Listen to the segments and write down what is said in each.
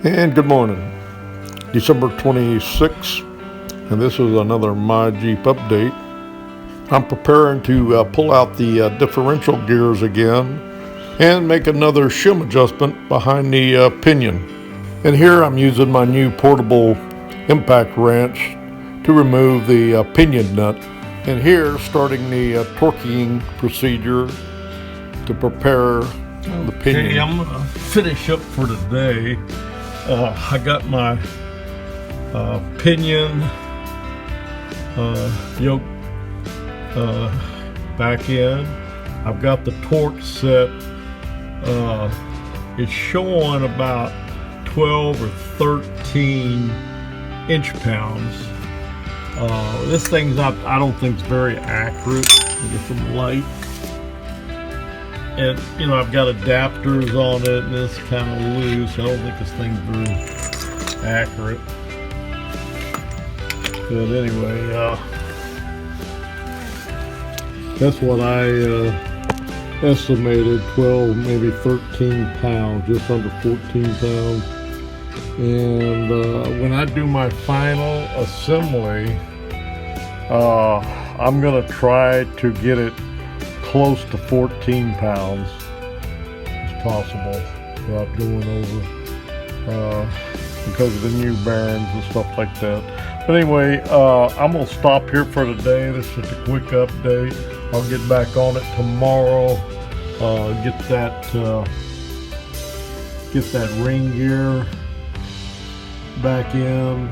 And good morning, December 26th, and this is another My Jeep update. I'm preparing to pull out the differential gears again and make another shim adjustment behind the pinion. And here I'm using my new portable impact wrench to remove the pinion nut. And here, starting the torquing procedure to prepare the pinion. Okay, I'm gonna finish up for today. I got my pinion yoke back in. I've got the torque set. It's showing about 12 or 13 inch-pounds. This thing's not, I don't think it's very accurate. Get some light. And you know, I've got adapters on it, and it's kind of loose. I don't think this thing's very accurate. But anyway, that's what I estimated, 12, maybe 13 pounds, just under 14 pounds. And when I do my final assembly, I'm gonna try to get it close to 14 pounds as possible without going over because of the new bearings and stuff like that. But anyway, I'm gonna stop here for today. This is just a quick update. I'll get back on it tomorrow. Get that ring gear back in,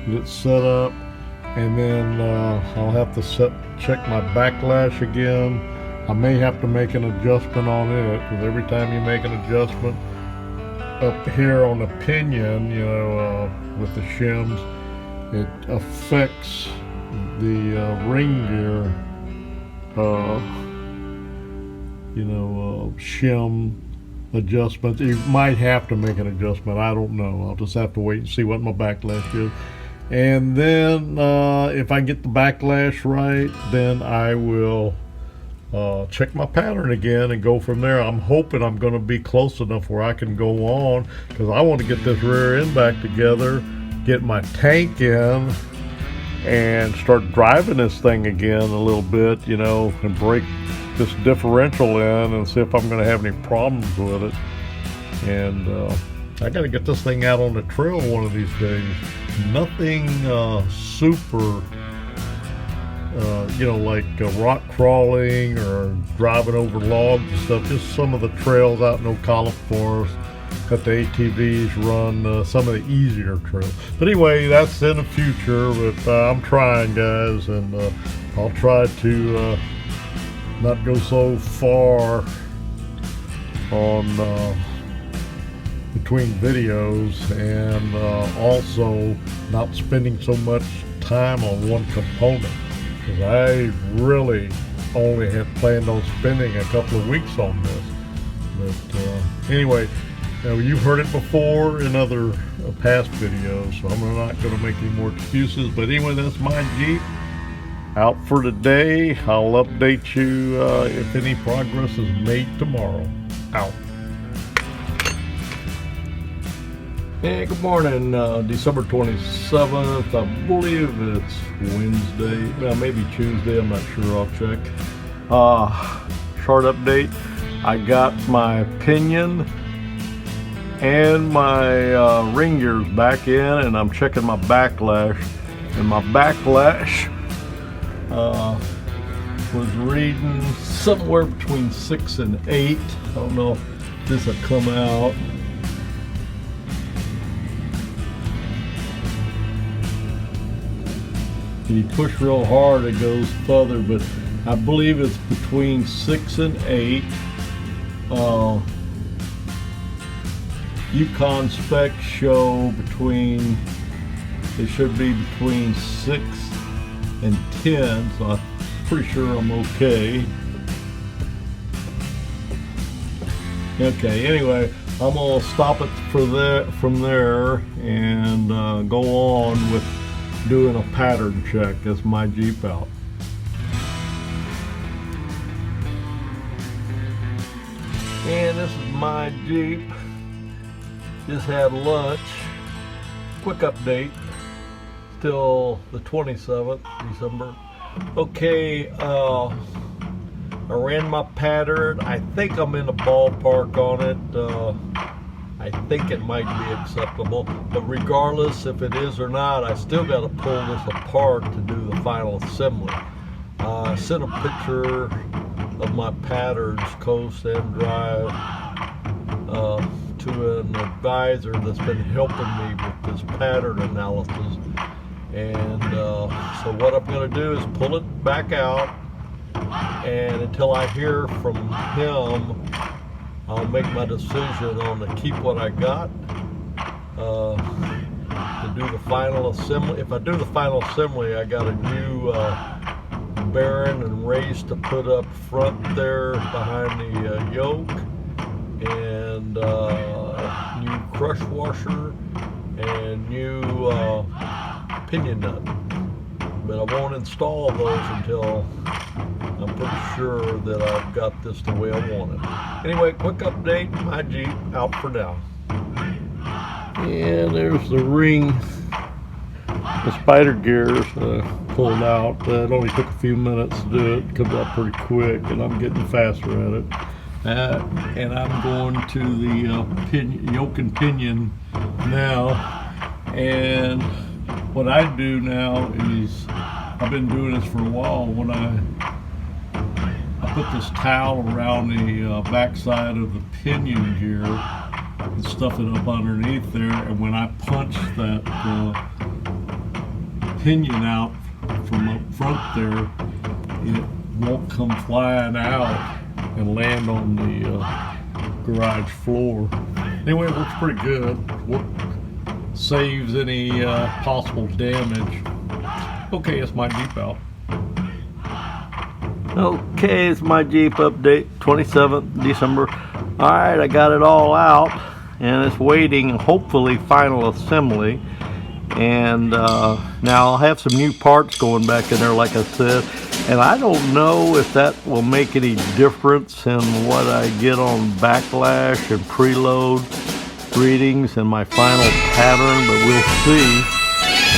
get it set up, and then I'll have to check my backlash again. I may have to make an adjustment on it, because every time you make an adjustment up here on the pinion, you know, with the shims, it affects the ring gear, shim adjustments. You might have to make an adjustment. I don't know. I'll just have to wait and see what my backlash is. And then if I get the backlash right, then I will check my pattern again and go from there. I'm hoping I'm going to be close enough where I can go on, because I want to get this rear end back together, get my tank in, and start driving this thing again a little bit, you know, and break this differential in and see if I'm going to have any problems with it. And I got to get this thing out on the trail one of these days. Nothing super, like rock crawling or driving over logs and stuff. Just some of the trails out in Ocala Forest that the ATVs run, some of the easier trails. But anyway, that's in the future. But I'm trying, guys, and I'll try to not go so far on between videos, and also not spending so much time on one component, because I really only had planned on spending a couple of weeks on this. But anyway, you've heard it before in other past videos, so I'm not going to make any more excuses. But anyway, that's my Jeep out for today. I'll update you if any progress is made tomorrow. Out. Hey, good morning, December 27th, I believe it's Wednesday, well, maybe Tuesday, I'm not sure, I'll check. Short update, I got my pinion and my ring gears back in, and I'm checking my backlash, and my backlash was reading somewhere between 6 and 8, I don't know if this will come out. You push real hard, it goes further, but I believe it's between 6 and 8. Yukon specs show it should be between 6 and 10, so I'm pretty sure I'm okay. Okay, anyway, I'm gonna stop it from there and go on with doing a pattern check. That's my Jeep out. And this is my Jeep Just had lunch. Quick update. Still the 27th December. Okay, I ran my pattern. I think I'm in the ballpark on it. I think it might be acceptable, but regardless if it is or not, I still got to pull this apart to do the final assembly. I sent a picture of my patterns, coast and drive, to an advisor that's been helping me with this pattern analysis. And so what I'm going to do is pull it back out, and until I hear from him, I'll make my decision on to keep what I got, to do the final assembly. If I do the final assembly, I got a new bearing and race to put up front there behind the yoke, and new crush washer, and new pinion nut. But I won't install those until I'm pretty sure that I've got this the way I want it. Anyway, quick update, my Jeep out for now. Yeah, there's the ring, the spider gears pulled out. It only took a few minutes to do it. It comes out pretty quick, and I'm getting faster at it. And I'm going to the yoke and pinion now. And what I do now is, I've been doing this for a while, when I put this towel around the backside of the pinion gear and stuff it up underneath there, and when I punch that pinion out from up front there, it won't come flying out and land on the garage floor. Anyway, it works pretty good. Saves any possible damage. Okay, it's my Jeep out. Okay, it's my Jeep update, 27th December. Alright, I got it all out, and it's waiting, hopefully, final assembly. And now I'll have some new parts going back in there, like I said. And I don't know if that will make any difference in what I get on backlash and preload readings and my final pattern, but we'll see.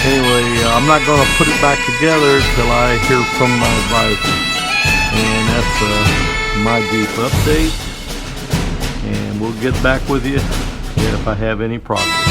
Anyway, I'm not going to put it back together till I hear from my advisor. And that's my Jeep update, and we'll get back with you if I have any progress.